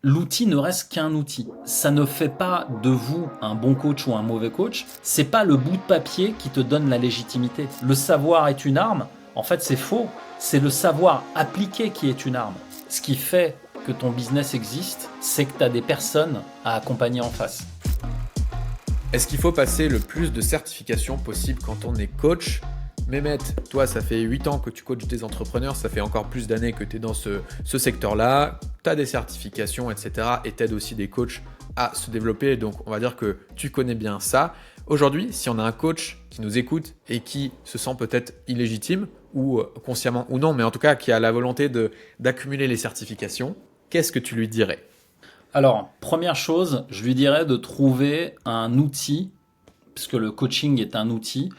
l'outil ne reste qu'un outil. Ça ne fait pas de vous un bon coach ou un mauvais coach. C'est pas le bout de papier qui te donne la légitimité. Le savoir est une arme. En fait, c'est faux. C'est le savoir appliqué qui est une arme. Ce qui fait que ton business existe, c'est que tu as des personnes à accompagner en face. Est-ce qu'il faut passer le plus de certifications possible quand on est coach ? Mehmet, toi, ça fait 8 ans que tu coaches des entrepreneurs, ça fait encore plus d'années que tu es dans ce secteur-là, tu as des certifications, etc. et tu aides aussi des coachs à se développer, donc on va dire que tu connais bien ça. Aujourd'hui, si on a un coach qui nous écoute et qui se sent peut-être illégitime, ou consciemment ou non, mais en tout cas qui a la volonté d'accumuler les certifications, qu'est-ce que tu lui dirais ? Alors, première chose, je lui dirais de trouver un outil, puisque le coaching est un outil,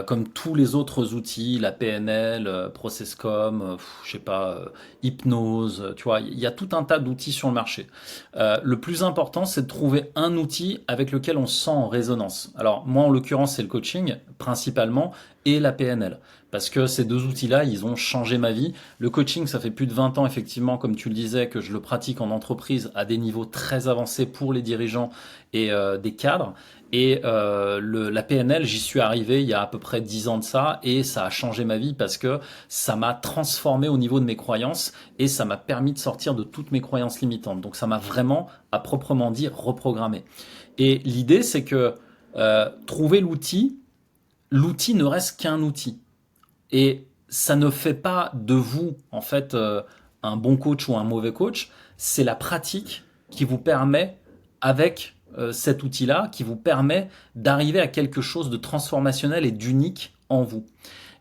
comme tous les autres outils, la PNL, Processcom, je sais pas, hypnose, tu vois, il y a tout un tas d'outils sur le marché. Le plus important, c'est de trouver un outil avec lequel on se sent en résonance. Alors, moi, en l'occurrence, c'est le coaching, principalement, et la PNL. Parce que ces deux outils-là, ils ont changé ma vie. Le coaching, ça fait plus de 20 ans, effectivement, comme tu le disais, que je le pratique en entreprise à des niveaux très avancés pour les dirigeants et des cadres. Et la PNL, j'y suis arrivé il y a à peu près 10 ans de ça et ça a changé ma vie parce que ça m'a transformé au niveau de mes croyances et ça m'a permis de sortir de toutes mes croyances limitantes. Donc ça m'a vraiment, à proprement dit, reprogrammé. Et l'idée, c'est que trouver l'outil ne reste qu'un outil. Et ça ne fait pas de vous, en fait, un bon coach ou un mauvais coach. C'est la pratique qui vous permet, avec cet outil-là, qui vous permet d'arriver à quelque chose de transformationnel et d'unique en vous.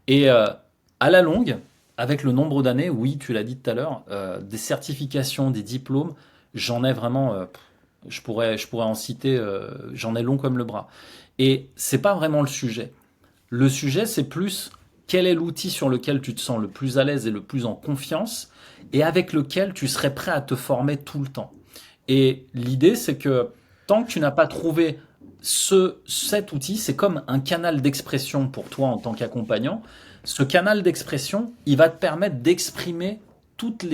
Et à la longue, avec le nombre d'années, oui, tu l'as dit tout à l'heure, des certifications, des diplômes, j'en ai vraiment, je pourrais en citer, j'en ai long comme le bras. Et c'est pas vraiment le sujet. Le sujet, c'est plus quel est l'outil sur lequel tu te sens le plus à l'aise et le plus en confiance et avec lequel tu serais prêt à te former tout le temps. Et l'idée, c'est que tant que tu n'as pas trouvé cet outil, c'est comme un canal d'expression pour toi en tant qu'accompagnant. Ce canal d'expression, il va te permettre d'exprimer toute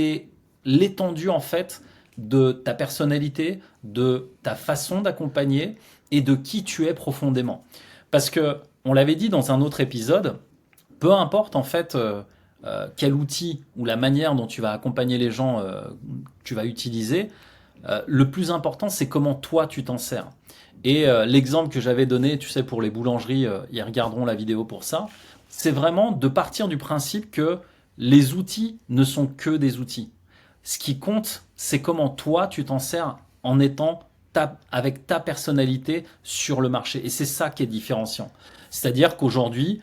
l'étendue en fait de ta personnalité, de ta façon d'accompagner et de qui tu es profondément. Parce que, on l'avait dit dans un autre épisode, peu importe en fait quel outil ou la manière dont tu vas accompagner les gens tu vas utiliser, le plus important c'est comment toi tu t'en sers. Et l'exemple que j'avais donné, tu sais, pour les boulangeries, ils regarderont la vidéo pour ça, c'est vraiment de partir du principe que les outils ne sont que des outils. Ce qui compte, c'est comment toi tu t'en sers en étant avec ta personnalité sur le marché. Et c'est ça qui est différenciant. C'est-à-dire qu'aujourd'hui,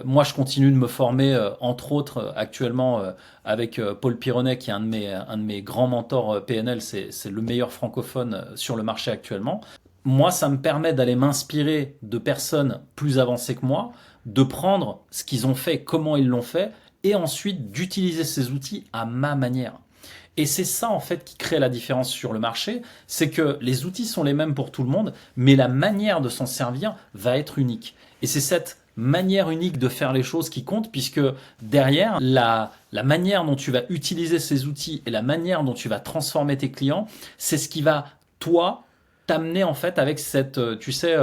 moi, je continue de me former, entre autres, actuellement, avec Paul Pironnet, qui est un de mes grands mentors PNL. C'est le meilleur francophone sur le marché actuellement. Moi, ça me permet d'aller m'inspirer de personnes plus avancées que moi, de prendre ce qu'ils ont fait, comment ils l'ont fait, et ensuite d'utiliser ces outils à ma manière. Et c'est ça en fait qui crée la différence sur le marché, c'est que les outils sont les mêmes pour tout le monde, mais la manière de s'en servir va être unique. Et c'est cette manière unique de faire les choses qui compte, puisque derrière, la manière dont tu vas utiliser ces outils et la manière dont tu vas transformer tes clients, c'est ce qui va, toi, t'amener en fait avec cette, tu sais,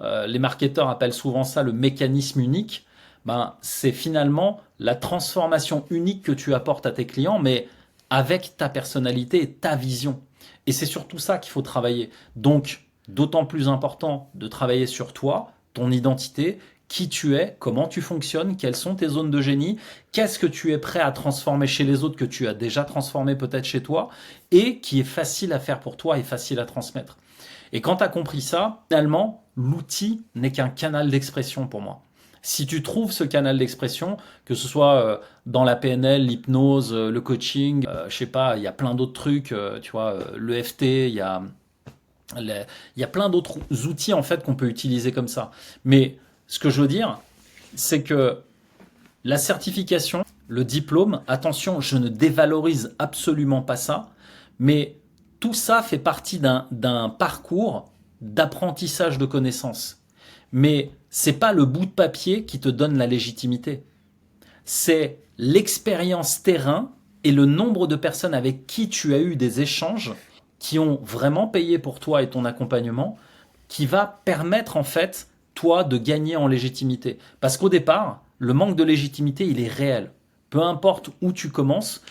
les marketeurs appellent souvent ça le mécanisme unique. Ben, c'est finalement la transformation unique que tu apportes à tes clients, mais avec ta personnalité et ta vision. Et c'est surtout ça qu'il faut travailler. Donc, d'autant plus important de travailler sur toi, ton identité, qui tu es, comment tu fonctionnes, quelles sont tes zones de génie, qu'est-ce que tu es prêt à transformer chez les autres que tu as déjà transformé peut-être chez toi et qui est facile à faire pour toi et facile à transmettre. Et quand tu as compris ça, finalement, l'outil n'est qu'un canal d'expression pour moi. Si tu trouves ce canal d'expression, que ce soit dans la PNL, l'hypnose, le coaching, je sais pas, il y a plein d'autres trucs, tu vois, l'EFT, il y a plein d'autres outils en fait qu'on peut utiliser comme ça. Mais ce que je veux dire, c'est que la certification, le diplôme, attention, je ne dévalorise absolument pas ça, mais tout ça fait partie d'un parcours d'apprentissage de connaissances. Mais c'est pas le bout de papier qui te donne la légitimité. C'est l'expérience terrain et le nombre de personnes avec qui tu as eu des échanges qui ont vraiment payé pour toi et ton accompagnement, qui va permettre en fait toi de gagner en légitimité. Parce qu'au départ, le manque de légitimité, il est réel. Peu importe où tu commences,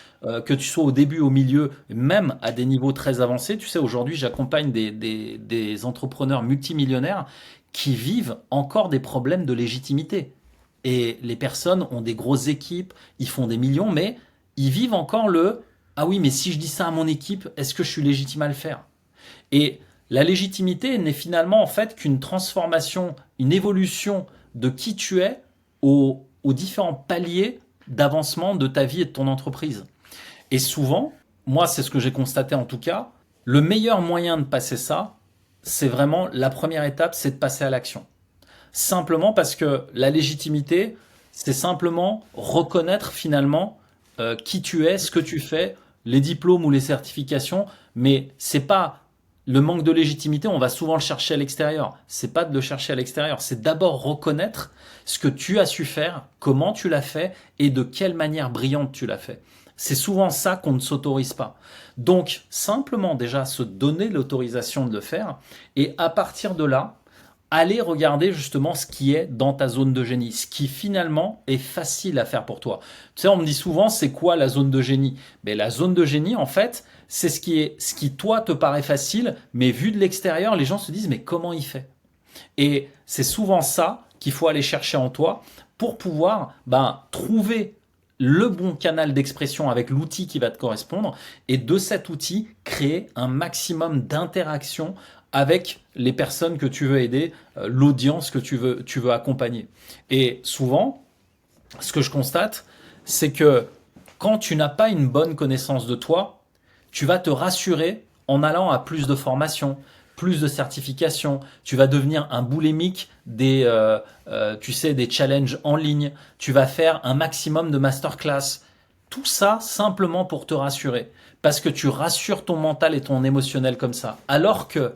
que tu sois au début, au milieu, même à des niveaux très avancés. Tu sais, aujourd'hui, j'accompagne des entrepreneurs multimillionnaires qui vivent encore des problèmes de légitimité. Et les personnes ont des grosses équipes, ils font des millions, mais ils vivent encore le ah oui, mais si je dis ça à mon équipe, est-ce que je suis légitime à le faire? Et la légitimité n'est finalement en fait qu'une transformation, une évolution de qui tu es aux différents paliers d'avancement de ta vie et de ton entreprise. Et souvent, moi c'est ce que j'ai constaté en tout cas, le meilleur moyen de passer ça, c'est vraiment la première étape, c'est de passer à l'action. Simplement parce que la légitimité, c'est simplement reconnaître finalement qui tu es, ce que tu fais, les diplômes ou les certifications, mais c'est pas le manque de légitimité, on va souvent le chercher à l'extérieur. C'est pas de le chercher à l'extérieur, c'est d'abord reconnaître ce que tu as su faire, comment tu l'as fait et de quelle manière brillante tu l'as fait. C'est souvent ça qu'on ne s'autorise pas. Donc, simplement déjà se donner l'autorisation de le faire et à partir de là, aller regarder justement ce qui est dans ta zone de génie, ce qui finalement est facile à faire pour toi. Tu sais, on me dit souvent, c'est quoi la zone de génie? Mais la zone de génie, en fait, c'est ce qui toi te paraît facile, mais vu de l'extérieur, les gens se disent, mais comment il fait? Et c'est souvent ça qu'il faut aller chercher en toi pour pouvoir trouver le bon canal d'expression avec l'outil qui va te correspondre et de cet outil créer un maximum d'interaction avec les personnes que tu veux aider, l'audience que tu veux accompagner. Et souvent, ce que je constate, c'est que quand tu n'as pas une bonne connaissance de toi, tu vas te rassurer en allant à plus de formations, plus de certifications. Tu vas devenir un boulémique tu sais, des challenges en ligne. Tu vas faire un maximum de masterclass. Tout ça simplement pour te rassurer. Parce que tu rassures ton mental et ton émotionnel comme ça. Alors que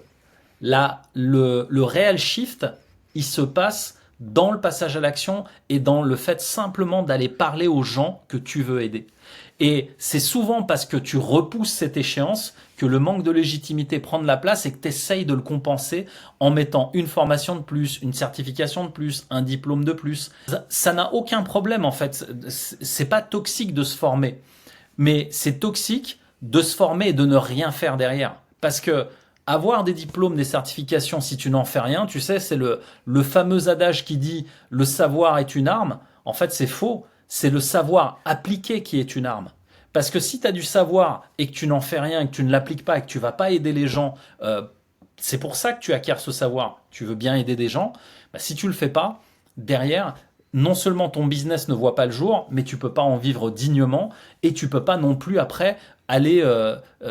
là, le réel shift, il se passe dans le passage à l'action et dans le fait simplement d'aller parler aux gens que tu veux aider. Et c'est souvent parce que tu repousses cette échéance que le manque de légitimité prend de la place et que tu essayes de le compenser en mettant une formation de plus, une certification de plus, un diplôme de plus. Ça n'a aucun problème en fait. C'est pas toxique de se former, mais c'est toxique de se former et de ne rien faire derrière. Parce que avoir des diplômes, des certifications, si tu n'en fais rien, tu sais, c'est le fameux adage qui dit le savoir est une arme. En fait, c'est faux. C'est le savoir appliqué qui est une arme. Parce que si tu as du savoir et que tu n'en fais rien, et que tu ne l'appliques pas et que tu vas pas aider les gens, c'est pour ça que tu acquiers ce savoir. Tu veux bien aider des gens. Si tu le fais pas, derrière, non seulement ton business ne voit pas le jour, mais tu peux pas en vivre dignement et tu peux pas non plus après aller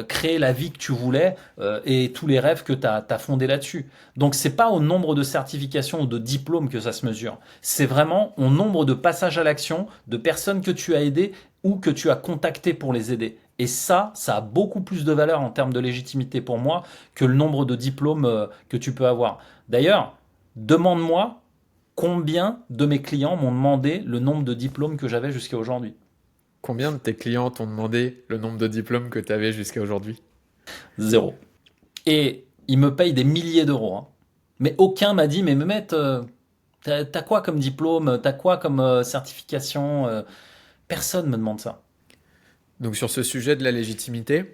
créer la vie que tu voulais et tous les rêves que tu as fondés là-dessus. Donc c'est pas au nombre de certifications ou de diplômes que ça se mesure. C'est vraiment au nombre de passages à l'action, de personnes que tu as aidées ou que tu as contactées pour les aider. Et ça a beaucoup plus de valeur en termes de légitimité pour moi que le nombre de diplômes que tu peux avoir. D'ailleurs, demande-moi combien de mes clients m'ont demandé le nombre de diplômes que j'avais jusqu'à aujourd'hui. Combien de tes clients t'ont demandé le nombre de diplômes que tu avais jusqu'à aujourd'hui? Zéro. Et ils me payent des milliers d'euros, hein. Mais aucun m'a dit, mais Mehmet, t'as quoi comme diplôme? T'as quoi comme certification? Personne me demande ça. Donc sur ce sujet de la légitimité,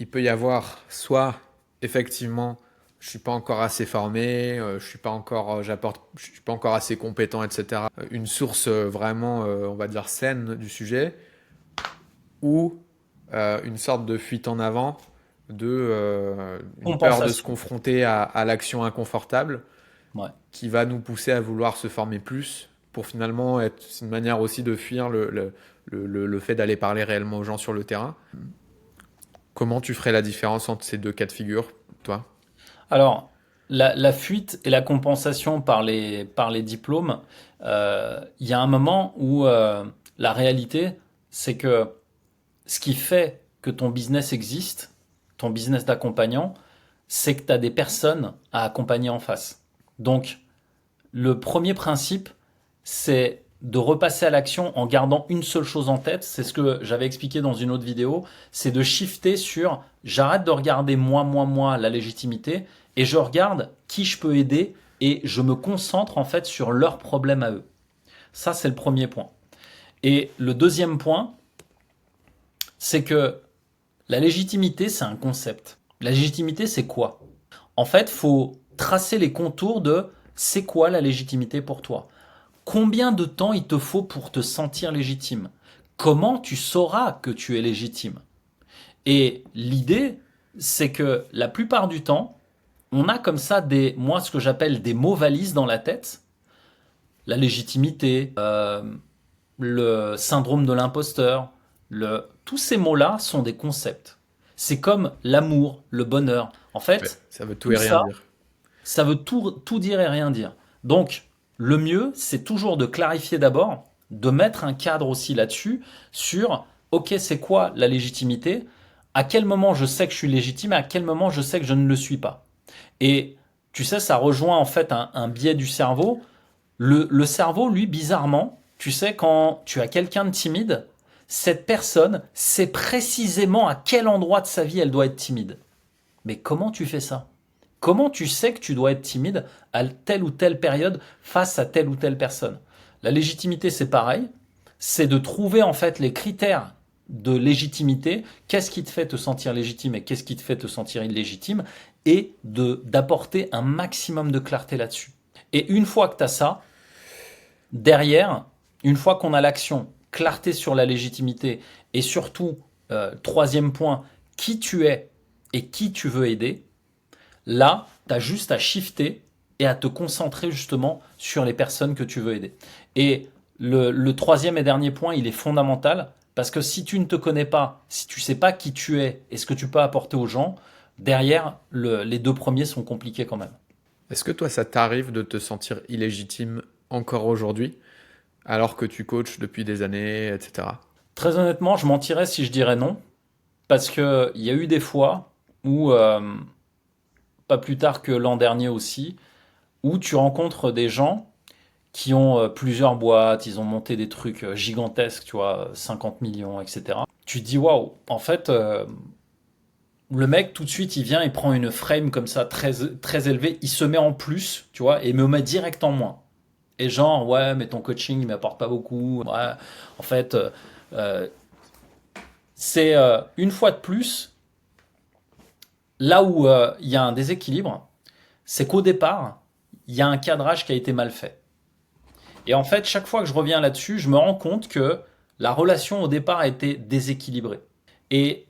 il peut y avoir soit effectivement je suis pas encore assez formé, je suis pas encore je suis pas encore assez compétent, etc. Une source vraiment on va dire saine du sujet, ou une sorte de fuite en avant une peur de se Compensation. confronter à l'action inconfortable Ouais. qui va nous pousser à vouloir se former plus pour finalement être c'est une manière aussi de fuir le fait d'aller parler réellement aux gens sur le terrain. Comment tu ferais la différence entre ces deux cas de figure, toi? Alors, la fuite et la compensation par les diplômes, il y a un moment où la réalité, c'est que ce qui fait que ton business existe, ton business d'accompagnant, c'est que tu as des personnes à accompagner en face. Donc, le premier principe, c'est de repasser à l'action en gardant une seule chose en tête. C'est ce que j'avais expliqué dans une autre vidéo. C'est de shifter sur j'arrête de regarder moi, la légitimité et je regarde qui je peux aider et je me concentre en fait sur leurs problèmes à eux. Ça, c'est le premier point. Et le deuxième point, c'est que la légitimité, c'est un concept. La légitimité, c'est quoi? En fait, faut tracer les contours de c'est quoi la légitimité pour toi? Combien de temps il te faut pour te sentir légitime? Comment tu sauras que tu es légitime? Et l'idée, c'est que la plupart du temps, on a comme ça moi, ce que j'appelle des mots valises dans la tête. La légitimité, le syndrome de l'imposteur, tous ces mots-là sont des concepts. C'est comme l'amour, le bonheur. En Ouais, fait, ça veut tout tout et rien ça, dire. ça veut tout dire et rien dire. Donc, le mieux, c'est toujours de clarifier d'abord, de mettre un cadre aussi là-dessus, sur, ok, c'est quoi la légitimité? À quel moment je sais que je suis légitime? À quel moment je sais que je ne le suis pas? Et tu sais, ça rejoint en fait un biais du cerveau. Le cerveau, lui, bizarrement, tu sais, quand tu as quelqu'un de timide, cette personne sait précisément à quel endroit de sa vie elle doit être timide. Mais comment tu fais ça? Comment tu sais que tu dois être timide à telle ou telle période face à telle ou telle personne? La légitimité, c'est pareil. C'est de trouver en fait les critères de légitimité. Qu'est-ce qui te fait te sentir légitime et qu'est-ce qui te fait te sentir illégitime? Et d'apporter un maximum de clarté là-dessus. Et une fois que tu as ça, derrière, une fois qu'on a l'action, clarté sur la légitimité et surtout, troisième point, qui tu es et qui tu veux aider, là, tu as juste à shifter et à te concentrer justement sur les personnes que tu veux aider. Et le troisième et dernier point, il est fondamental parce que si tu ne te connais pas, si tu ne sais pas qui tu es et ce que tu peux apporter aux gens, derrière, les deux premiers sont compliqués quand même. Est-ce que toi, ça t'arrive de te sentir illégitime encore aujourd'hui, alors que tu coaches depuis des années, etc. Très honnêtement, je mentirais si je dirais non, parce qu'il y a eu des fois où, pas plus tard que l'an dernier aussi, où tu rencontres des gens qui ont plusieurs boîtes, ils ont monté des trucs gigantesques, tu vois, 50 millions, etc. Tu te dis, waouh, en fait, le mec, tout de suite, il vient, il prend une frame comme ça, très, très élevée, il se met en plus, tu vois, et me met direct en moins. Et genre, ouais, mais ton coaching, il m'apporte pas beaucoup. Ouais, en fait, euh, c'est une fois de plus, là où il y a un déséquilibre, c'est qu'au départ, il y a un cadrage qui a été mal fait. Et en fait, chaque fois que je reviens là-dessus, je me rends compte que la relation au départ a été déséquilibrée. Et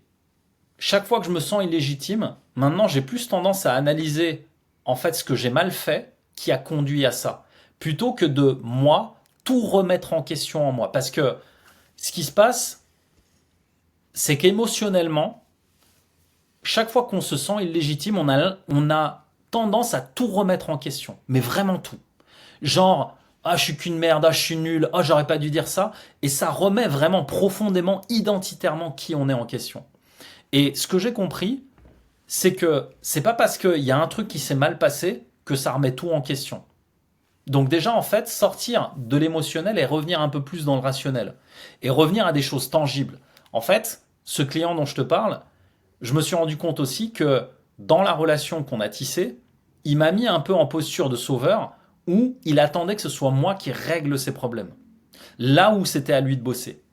chaque fois que je me sens illégitime, maintenant j'ai plus tendance à analyser en fait ce que j'ai mal fait qui a conduit à ça, plutôt que de moi tout remettre en question en moi. Parce que ce qui se passe, c'est qu'émotionnellement, chaque fois qu'on se sent illégitime, on a tendance à tout remettre en question, mais vraiment tout. Genre, ah, je suis qu'une merde, ah, je suis nul, ah, j'aurais pas dû dire ça. Et ça remet vraiment profondément, identitairement qui on est en question. Et ce que j'ai compris, c'est que c'est pas parce qu'il y a un truc qui s'est mal passé que ça remet tout en question. Donc déjà, en fait, sortir de l'émotionnel et revenir un peu plus dans le rationnel. Et revenir à des choses tangibles. En fait, ce client dont je te parle, je me suis rendu compte aussi que dans la relation qu'on a tissée, il m'a mis un peu en posture de sauveur où il attendait que ce soit moi qui règle ses problèmes. Là où c'était à lui de bosser.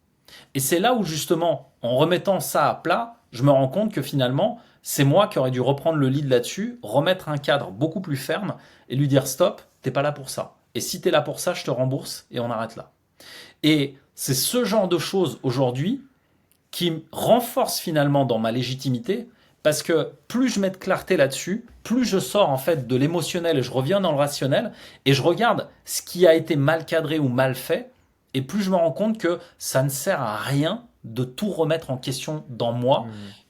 Et c'est là où justement, en remettant ça à plat, je me rends compte que finalement, c'est moi qui aurais dû reprendre le lead là-dessus, remettre un cadre beaucoup plus ferme et lui dire stop, t'es pas là pour ça. Et si t'es là pour ça, je te rembourse et on arrête là. Et c'est ce genre de choses aujourd'hui qui me renforce finalement dans ma légitimité parce que plus je mets de clarté là-dessus, plus je sors en fait de l'émotionnel et je reviens dans le rationnel et je regarde ce qui a été mal cadré ou mal fait et plus je me rends compte que ça ne sert à rien de tout remettre en question dans moi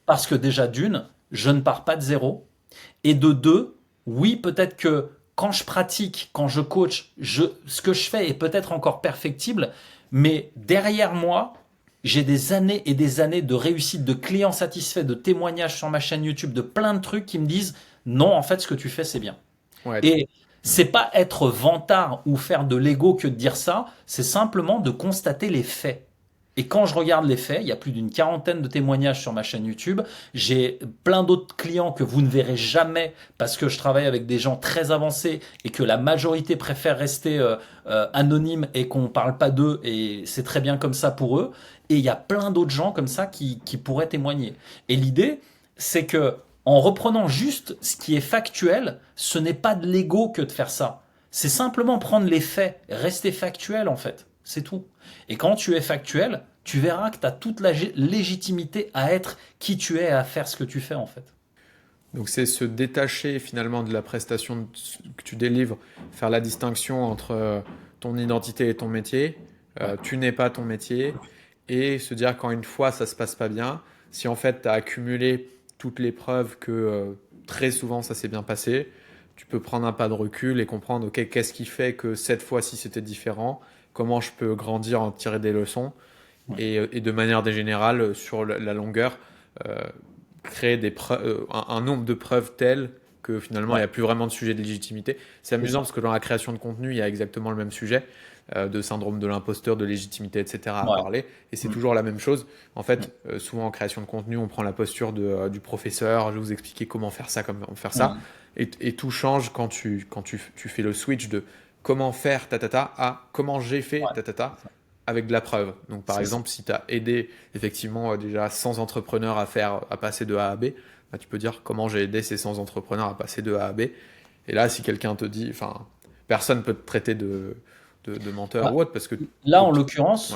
parce que déjà d'une, je ne pars pas de zéro et de deux, oui, peut-être que quand je pratique, quand je coach, ce que je fais est peut-être encore perfectible, mais derrière moi, j'ai des années et des années de réussite, de clients satisfaits, de témoignages sur ma chaîne YouTube, de plein de trucs qui me disent non, en fait, ce que tu fais, c'est bien. Ouais, Et C'est pas être vantard ou faire de l'ego que de dire ça, c'est simplement de constater les faits. Et quand je regarde les faits, il y a plus d'une quarantaine de témoignages sur ma chaîne YouTube. J'ai plein d'autres clients que vous ne verrez jamais parce que je travaille avec des gens très avancés et que la majorité préfère rester anonyme et qu'on ne parle pas d'eux et c'est très bien comme ça pour eux. Et il y a plein d'autres gens comme ça qui pourraient témoigner. Et l'idée, c'est que en reprenant juste ce qui est factuel, ce n'est pas de l'ego que de faire ça. C'est simplement prendre les faits, rester factuel en fait. C'est tout. Et quand tu es factuel, tu verras que tu as toute la légitimité à être qui tu es et à faire ce que tu fais en fait. Donc c'est se détacher finalement de la prestation que tu délivres, faire la distinction entre ton identité et ton métier. Tu n'es pas ton métier et se dire quand une fois ça se passe pas bien, si en fait tu as accumulé toutes les preuves que très souvent ça s'est bien passé, tu peux prendre un pas de recul et comprendre ok, qu'est-ce qui fait que cette fois-ci c'était différent, comment je peux grandir, en tirer des leçons et de manière générale sur la longueur euh, créer un nombre de preuves tel que finalement il n'y a plus vraiment de sujet de légitimité. C'est amusant parce que dans la création de contenu, il y a exactement le même sujet de syndrome de l'imposteur, de légitimité, etc. à parler. Et c'est toujours la même chose. En fait, souvent en création de contenu, on prend la posture du professeur, je vais vous expliquer comment faire ça, comment faire ça. Et tout change quand tu fais le switch de comment faire tatata à comment j'ai fait tatata avec de la preuve. Donc par exemple, si tu as aidé effectivement déjà 100 entrepreneurs à passer de A à B, bah, tu peux dire comment j'ai aidé ces 100 entrepreneurs à passer de A à B. Et là, si quelqu'un te dit, enfin, personne peut te traiter de menteur ou autre parce que là en l'occurrence,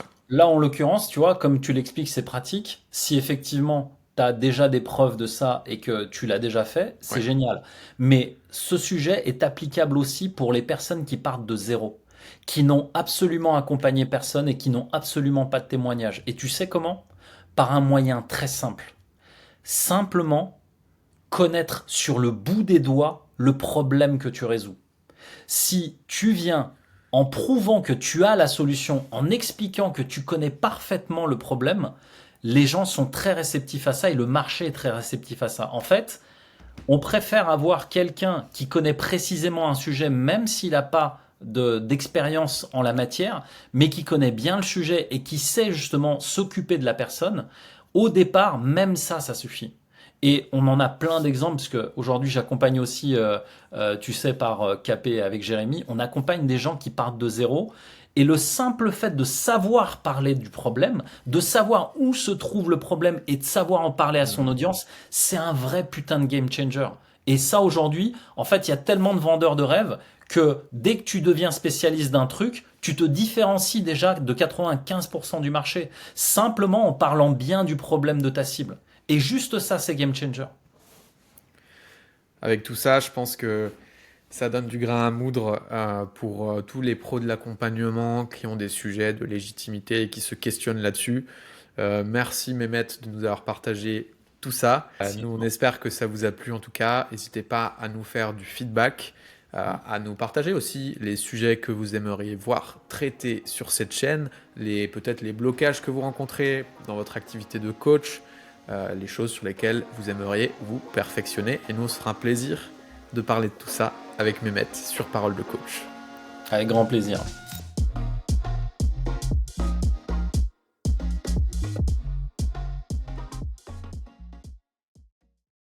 tu vois, comme tu l'expliques, c'est pratique. Si effectivement tu as déjà des preuves de ça et que tu l'as déjà fait, c'est génial. Mais ce sujet est applicable aussi pour les personnes qui partent de zéro, qui n'ont absolument accompagné personne et qui n'ont absolument pas de témoignage. Et tu sais comment? Par un moyen très simple. Simplement connaître sur le bout des doigts le problème que tu résous. Si tu viens en prouvant que tu as la solution, en expliquant que tu connais parfaitement le problème, les gens sont très réceptifs à ça et le marché est très réceptif à ça. En fait, on préfère avoir quelqu'un qui connaît précisément un sujet, même s'il n'a pas d'expérience en la matière, mais qui connaît bien le sujet et qui sait justement s'occuper de la personne. Au départ, même ça suffit. Et on en a plein d'exemples, parce qu'aujourd'hui j'accompagne aussi, tu sais, par KP avec Jérémy, on accompagne des gens qui partent de zéro. Et le simple fait de savoir parler du problème, de savoir où se trouve le problème et de savoir en parler à son audience, c'est un vrai putain de game changer. Et ça aujourd'hui, en fait, il y a tellement de vendeurs de rêves que dès que tu deviens spécialiste d'un truc, tu te différencies déjà de 95% du marché, simplement en parlant bien du problème de ta cible. Et juste ça, c'est game changer. avec tout ça, je pense que ça donne du grain à moudre pour tous les pros de l'accompagnement qui ont des sujets de légitimité et qui se questionnent là-dessus. Merci Mehmet de nous avoir partagé tout ça. Nous, on espère que ça vous a plu en tout cas. N'hésitez pas à nous faire du feedback, à nous partager aussi les sujets que vous aimeriez voir traités sur cette chaîne, peut-être les blocages que vous rencontrez dans votre activité de coach, les choses sur lesquelles vous aimeriez vous perfectionner. Et nous, ce sera un plaisir de parler de tout ça avec Mehmet sur Parole de Coach. Avec grand plaisir.